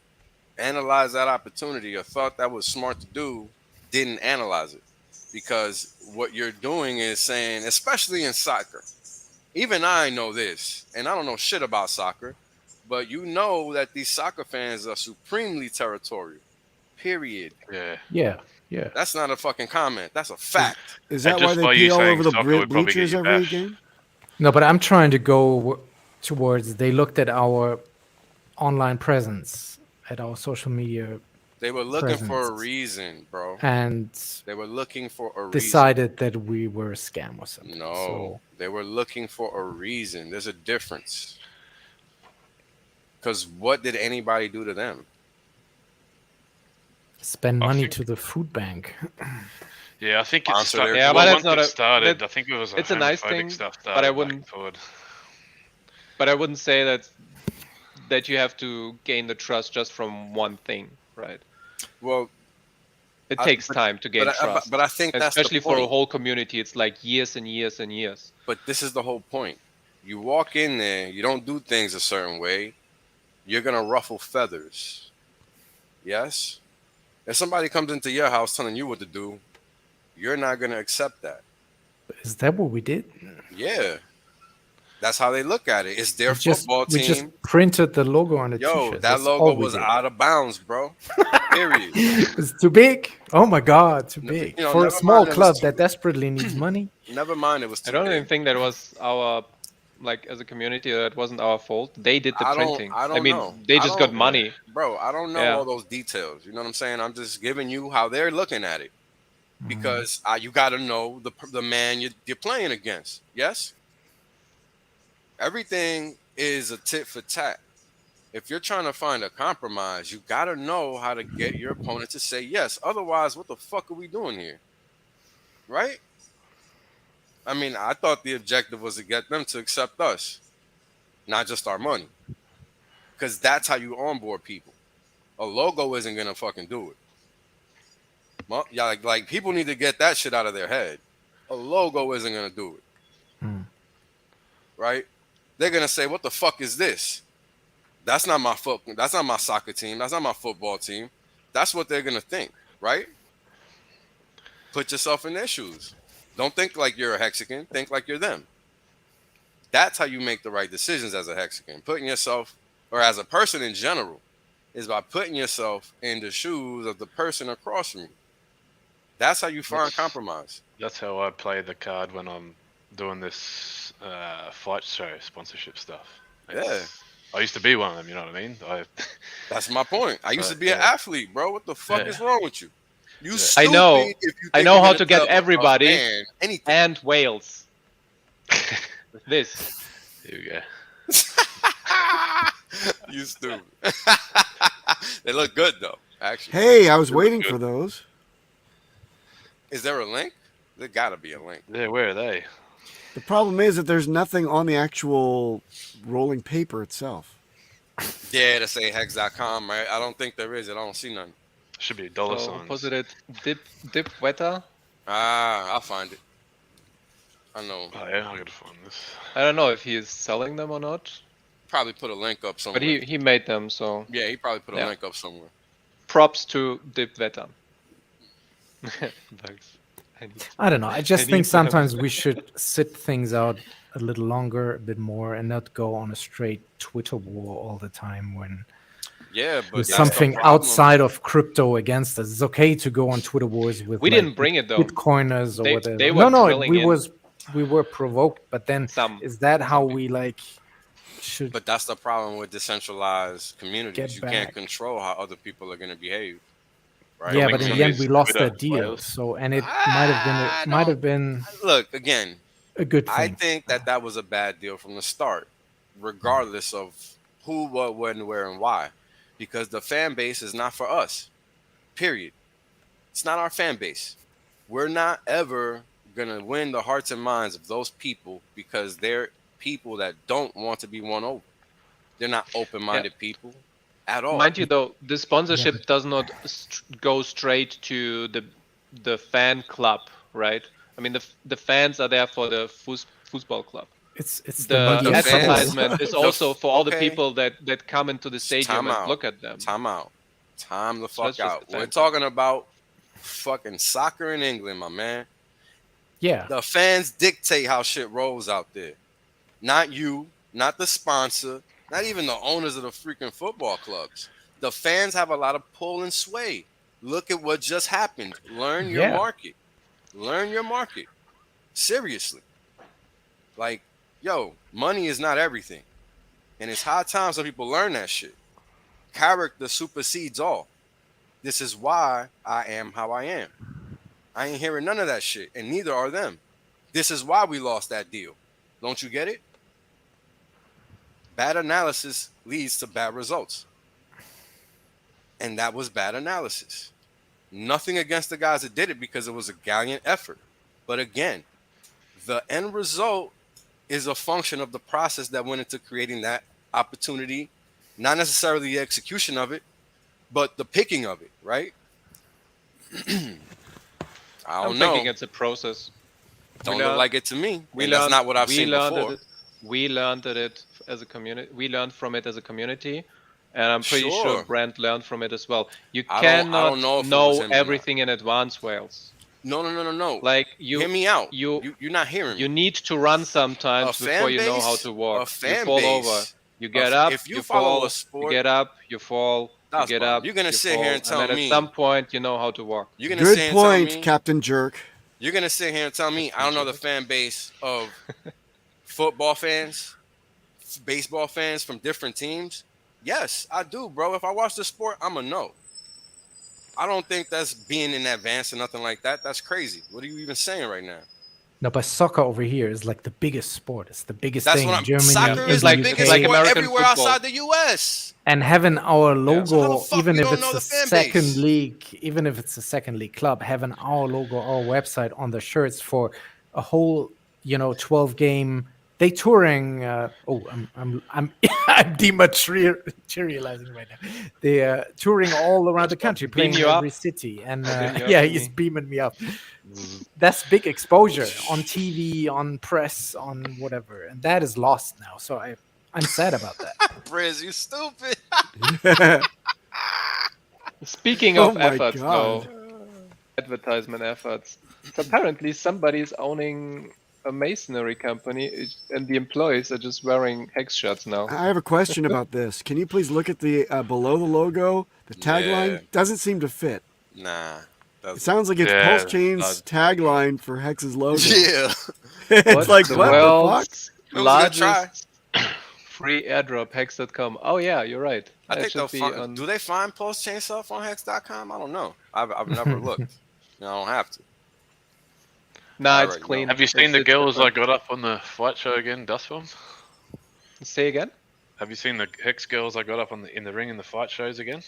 analyzed that opportunity or thought that was smart to do didn't analyze it. Because what you're doing is saying, especially in soccer, even I know this, and I don't know shit about soccer, but you know that these soccer fans are supremely territorial. Period. Yeah. Yeah. That's not a fucking comment. That's a fact. Is And that why just they by pee you all saying over the soccer would probably get bleachers you every bashed. game? No, but I'm trying to go towards, they looked at our online presence, at our social media, They were looking for a presence. reason, bro. and They were looking for a reason. decided that we were a scam or something. No, So they were looking for a reason. There's a difference. Because what did anybody do to them? spend I money think- to the food bank. Yeah, I think Sponsor it's started. their- Yeah, but Well, that's once not it a- started, that- I think it was it's a nice homophobic thing, stuff but I started back wouldn't- forward. But I wouldn't say that you have to gain the trust just from one thing, right? Well, It I- takes but- time to gain trust. but I think that's especially the for a point. whole community. It's like years and years and years. But this is the whole point. You walk in there, you don't do things a certain way, you're gonna ruffle feathers. Yes? If somebody comes into your house telling you what to do, you're not gonna accept that. Is that what we did? Yeah. That's how they look at it. It's their We just, football we just team. printed the logo on the Yo, t-shirt. that That's logo all we was did. out of bounds, bro. Period. It's too big. Oh my god, too No, big. you know, For a never small mind, it was club too that big. desperately needs money. Never mind, it was too I don't big. even think that was our, like, as a community, that wasn't our fault. They did the I don't- printing. I don't mean, know. they I just got don't- money. Bro, I don't know Yeah. all those details. You know what I'm saying? I'm just giving you how they're looking at it. Mm-hmm. Because you got to know the man you're playing against. Yes? Everything is a tit for tat. If you're trying to find a compromise, you got to know how to get your opponent to say yes. Otherwise, what the fuck are we doing here? Right? I mean, I thought the objective was to get them to accept us, not just our money. Because that's how you onboard people. A logo isn't going to fucking do it. Well, yeah, like people need to get that shit out of their head. A logo isn't going to do it. Hmm. Right? They're going to say, what the fuck is this? That's not my that's not my soccer team. That's not my football team. That's what they're going to think, right? Put yourself in their shoes. Don't think like you're a Hexican. Think like you're them. That's how you make the right decisions as a Hexican. Putting yourself, or as a person in general, is by putting yourself in the shoes of the person across from you. That's how you find compromise. That's how I play the card when I'm doing this fight show sponsorship stuff. Yeah. I used to be one of them. You know what I mean? That's my point. I used to be an yeah. athlete, bro. What the fuck is wrong with you? You I stupid know. if you think I know you're how gonna to get tell a everybody man anything. and whales. With this. Here we go. You stupid. They look good though, actually. Hey, I was waiting for those. Is there a link? There gotta be a link. Yeah, where are they? The problem is that there's nothing on the actual rolling paper itself. Yeah, to say hex.com, right? I don't think there is. I don't see none. Should be dollar So, signs. posited dip wetter. Ah, I'll find it. I know. Oh yeah, I gotta find this. I don't know if he is selling them or not, Probably put a link up somewhere. but he made them. So Yeah, he probably put a Yeah. link up somewhere. props to dip wetter. Thanks. I don't know. I just I think need to have- sometimes we should sit things out a little longer, a bit more, and not go on a straight Twitter war all the time when Yeah, but there's that's the something problem. outside of crypto against us. It's okay to go on Twitter wars with We like, didn't bring it though. Bitcoiners or They- whatever. they were no, drilling in. we were provoked, but then Some. is that how we like should But that's the problem with decentralized communities. Get You back. can't control how other people are going to behave. Right? yeah, Like but in some the of end we these lost Twitter that deal. whales. So and it I might don't- have been Look, again, a good I thing. think that was a bad deal from the start, regardless of who, what, when, where, and why. Because the fan base is not for us. Period. It's not our fan base. We're not ever going to win the hearts and minds of those people because they're people that don't want to be won over. They're not open-minded people at all. Mind you, though, the sponsorship does not go straight to the fan club, right? I mean, the fans are there for the football club. It's The media fans- trouble. advertisement is also for all the Okay. people that come into the stadium Time and out. look at them. Time out. Time the So fuck it's just out. the We're fan talking about fucking soccer in England, my man. Yeah. The fans dictate how shit rolls out there. Not you, not the sponsor, not even the owners of the freaking football clubs. The fans have a lot of pull and sway. Look at what just happened. Learn your Yeah. market. Learn your market. Seriously. Like, yo, money is not everything. And it's high time some people learn that shit. Character supersedes all. This is why I am how I am. I ain't hearing none of that shit, and neither are them. This is why we lost that deal. Don't you get it? Bad analysis leads to bad results. And that was bad analysis. Nothing against the guys that did it because it was a gallant effort. But again, the end result is a function of the process that went into creating that opportunity, not necessarily the execution of it, but the picking of it, right? I don't I'm know. thinking it's a process. Don't We look learn- like it to me. We And that's learned- not what I've we seen learned before. We learned it as a community. We learned from it as a community, and I'm pretty Sure. sure Brent learned from it as well. You I cannot don't know if it was him or not. everything in advance, Wales. No. Like Hear me out. you- You're not hearing me. You need to run sometimes A before you know how fan to base- walk. a fan You fall base- over. You get a- up. if you you follow fall. a sport- You get up. You fall. You That's get fine. up. You're gonna you sit here fall, and tell then me- at some point you know how to walk. You're gonna sit here Good and tell point, me. Captain Jerk. You're gonna sit here and tell me I don't know the fan base of football fans, baseball fans from different teams. Yes, I do, bro. If I watch the sport, I'ma know. I don't think that's being in advance or nothing like that. That's crazy. What are you even saying right now? No, but soccer over here is like the biggest sport. It's the biggest That's thing what in I'm. Germany, Soccer in is the like- the it's biggest like sport American everywhere football. outside the U.S. and having our logo, So how the fuck even we if don't it's know a the fan second base? league, even if it's a second league club, having our logo, our website on the shirts for a whole, 12 game. They touring. I'm I'm dematerializing right now. They touring all around the country, playing you in up. every city, and Beam you up yeah, to he's me. beaming me up. That's big exposure on TV, on press, on whatever, and that is lost now. So I'm sad about that. Briz, you stupid. Speaking Oh of my efforts, God. though, advertisement efforts. So apparently somebody is owning a masonry company, and the employees are just wearing hex shirts now. I have a question about this. Can you please look at the below the logo? The tagline Yeah. doesn't seem to fit. Nah. It sounds like it's Yeah, Pulse Chain's that's- tagline for Hex's logo. Yeah. It's like, the what the fuck? world's It was a good try. largest free airdrop, hex.com. Oh yeah, you're right. I That think they'll should be find. on. Do they find post-chain stuff on hex.com? I don't know. I've never looked. I don't have to. Nah, I it's already know. clean. Have you seen the It's girls I different. got up on the fight show again, Dustform? Say again? Have you seen the Hex girls I got up on in the ring in the fight shows again?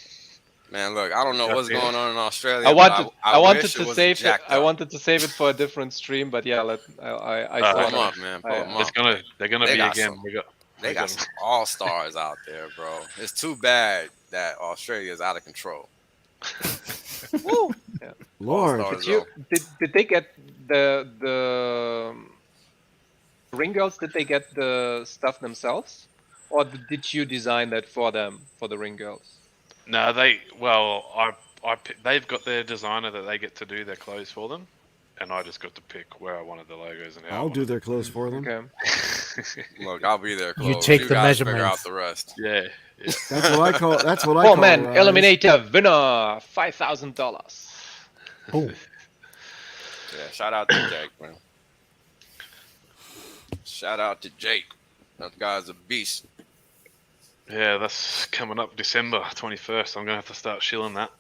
Man, look, I don't know what's going on in Australia. I wanted, but I wanted wish it to was save it. jacked I up. wanted to save it for a different stream, but yeah, I Pull saw Pull them that. up, man. Pull them It's up. they're gonna They be got again. some- We They got some all-stars out there, bro. It's too bad that Australia is out of control. Woo! Yeah. Lord. All-stars, Did they get the ring girls? Did they get the stuff themselves, or did you design that for them for the ring girls? No, they've got their designer that they get to do their clothes for them, and I just got to pick where I wanted the logos and how. I'll do their clothes for them. Okay. Look, I'll be there. You Close. take the guys figure out measurements. the rest. Yeah. That's what I call. That's what I Oh call. man, rise. Eliminator winner, $5,000. Oh, Yeah, shout out to Jake, man. Shout out to Jake. That guy's a beast. Yeah, that's coming up December 21st. I'm gonna have to start shilling that.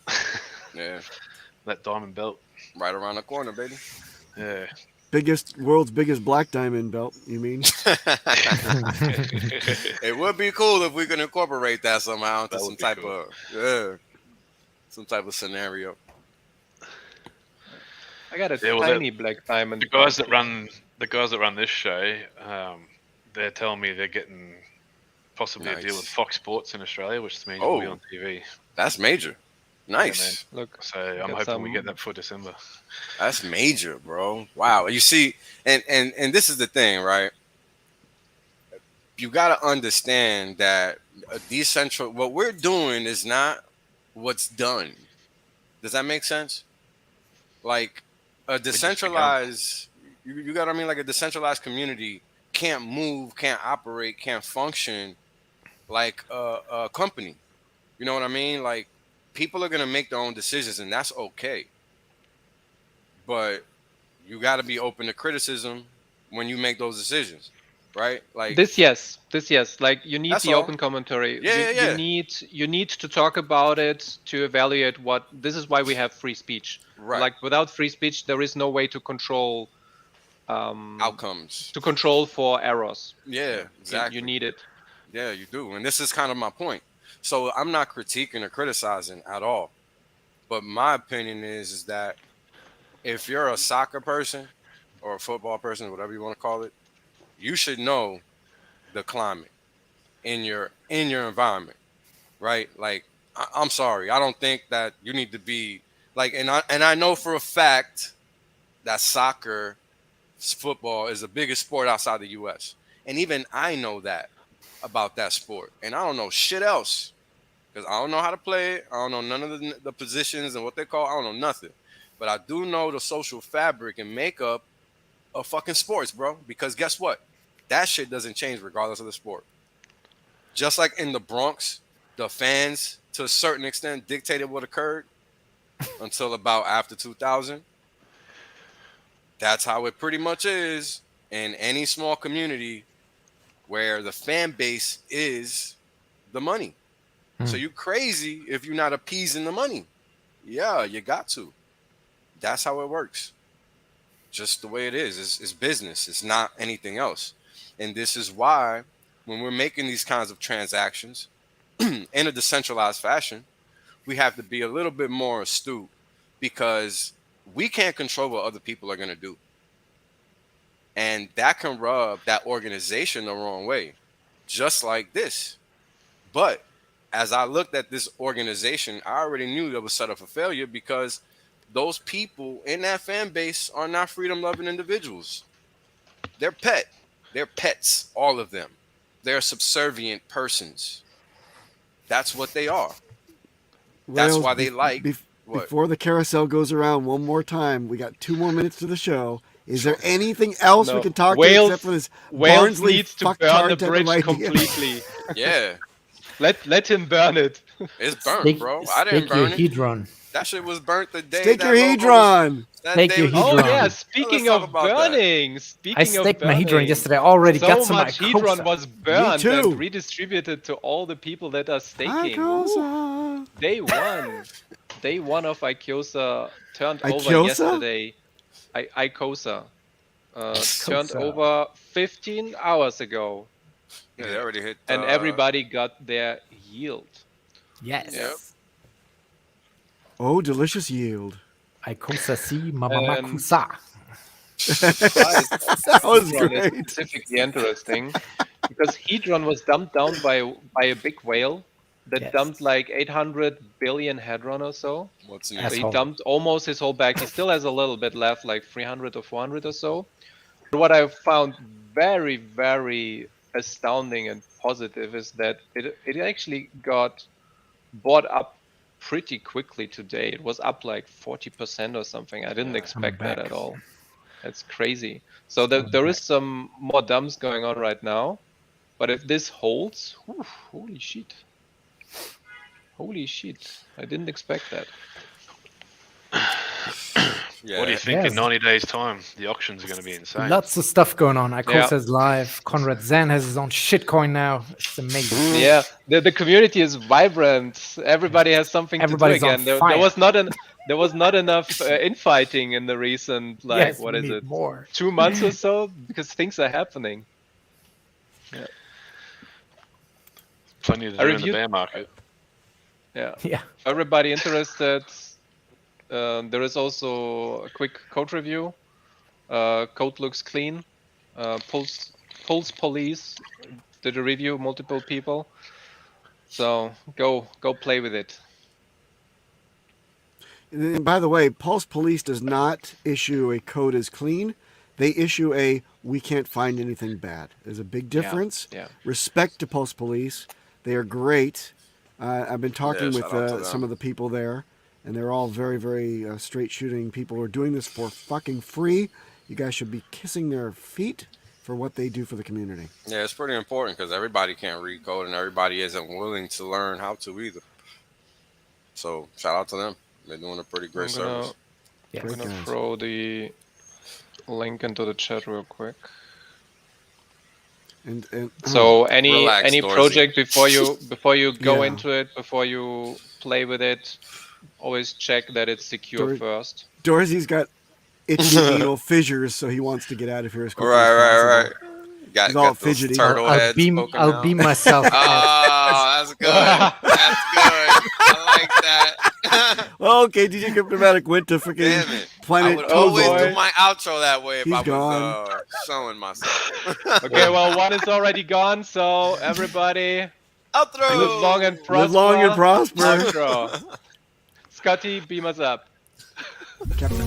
Yeah, That diamond belt. right around the corner, baby. Yeah. World's biggest black diamond belt. You mean? It would be cool if we could incorporate that somehow into That would some be type cool. of some type of scenario. I got a Yeah, well, tiny black diamond. The guys that run this show, they're telling me they're getting possibly a deal Nice. with Fox Sports in Australia, which means Oh. we'll be on TV. That's major. Nice. Look, So I'm Got hoping we some- get that for December. That's major, bro. Wow. You see, and this is the thing, right? You got to understand that a what we're doing is not what's done. Does that make sense? Like a decentralized, you got what I mean? Like a decentralized community can't move, can't operate, can't function like a company. You know what I mean? Like people are going to make their own decisions, and that's okay. But you got to be open to criticism when you make those decisions, right? Like this yes. Like you need That's the all. open commentary. Yeah. You need to talk about it to evaluate what. This is why we have free speech. right Like without free speech, there is no way to control. outcomes. To control for errors. Yeah, exactly. You need it. Yeah, you do. And this is kind of my point. So I'm not critiquing or criticizing at all. But my opinion is that if you're a soccer person or a football person, whatever you want to call it, you should know the climate in your environment, right? Like I'm sorry, I don't think that you need to be like, and I know for a fact that soccer, football is the biggest sport outside the U.S. And even I know that about that sport, and I don't know shit else because I don't know how to play it. I don't know none of the positions and what they call. I don't know nothing, but I do know the social fabric and makeup of fucking sports, bro. Because guess what? That shit doesn't change regardless of the sport. Just like in the Bronx, the fans to a certain extent dictated what occurred until about after 2000. That's how it pretty much is in any small community where the fan base is the money. So you crazy if you're not appeasing the money. Yeah, you got to. That's how it works. Just the way it is. It's business. It's not anything else. And this is why when we're making these kinds of transactions in a decentralized fashion, we have to be a little bit more astute because we can't control what other people are going to do. And that can rub that organization the wrong way, just like this. But as I looked at this organization, I already knew that was set up for failure because those people in that fan base are not freedom-loving individuals. They're pets, all of them. They're subservient persons. That's what they are. That's Wales, why they like what? Before the carousel goes around one more time, we got 2 more minutes to the show. Is there anything else we can talk Wales, about except for this Wales Barnsley needs to burn fucktard the type of bridge idea? completely. Yeah. Let him burn it. It's burnt, bro. I didn't Stake your burn it. hedron. That shit was burnt the day. Stake that your logo hedron. that Stake day your was Oh hedron. yeah, Let's speaking talk of about that. burning. I Speaking of staked my hedron burning. yesterday. I already So got some much hedron Icosa. was burned too. and redistributed to all the people that are staking. Ooh, Icosa. Day one of Icosa turned over Icosa? yesterday. Icosa turned Icosa. over 15 hours ago, Yeah, they already hit. and everybody got their yield. Yes. Yep. Oh, delicious yield. Icosa si mama And- makusa. That was Hedron is great. specifically interesting because Hedron was dumped down by a big whale that Yes. dumped like 800 billion Hedron or so. What's So new? Asshole. he dumped almost his whole bag. He still has a little bit left, like 300 or 400 or so. But what I found very, very astounding and positive is that it actually got bought up pretty quickly today. It was up like 40% or something. I didn't expect that back. at all. That's crazy. So there is some more dumps going on right now. But if this holds, whew, holy shit. Holy shit. I didn't expect that. Yeah. What do you think Yes. in 90 days' time? The auctions are going to be insane. Lots of stuff going on. Icosa Yeah. is live. Conrad Zan has his own shitcoin now. It's amazing. Yeah, the community is vibrant. Everybody has something Everybody's to do on again. There fire. was not enough infighting in the recent Yes, what we is need it, more. 2 months or so, because things are happening. Plenty to I do in the reviewed- bear market. Yeah. Yeah. For everybody interested, there is also a quick code review. Code looks clean. Pulse Police did a review, multiple people. So go play with it. And by the way, Pulse Police does not issue a code as clean. They issue a we can't find anything bad. There's a big difference. Yeah. Respect to Pulse Police. They are great. I've been talking Yeah, with shout out to them. some of the people there, and they're all very, very straight shooting people who are doing this for fucking free. You guys should be kissing their feet for what they do for the community. Yeah, it's pretty important because everybody can't read code and everybody isn't willing to learn how to either. So shout out to them. They're doing a pretty great service. Yes. I'm Great gonna guys. throw the link into the chat real quick. And So any Relax, Dorsey. project before you go Yeah. into it, before you play with it, always check that it's secure Dor- first. Dorothy's got itchy anal fissures, so he wants to get out of here as quickly as Right. possible. Got, He's all got those fidgety. turtle I'll heads beam poking out. myself out. Oh, that's good. That's good. I like that. Well, okay, DJ Cryptomatic went to freaking Damn it. I Planet would always Toadboy. do my outro that way if He's I was gone. showing myself. Okay, well one is already gone, so everybody Outro. live long and prosper. Live long and prosper. Outro. Scotty, beam us up. Captain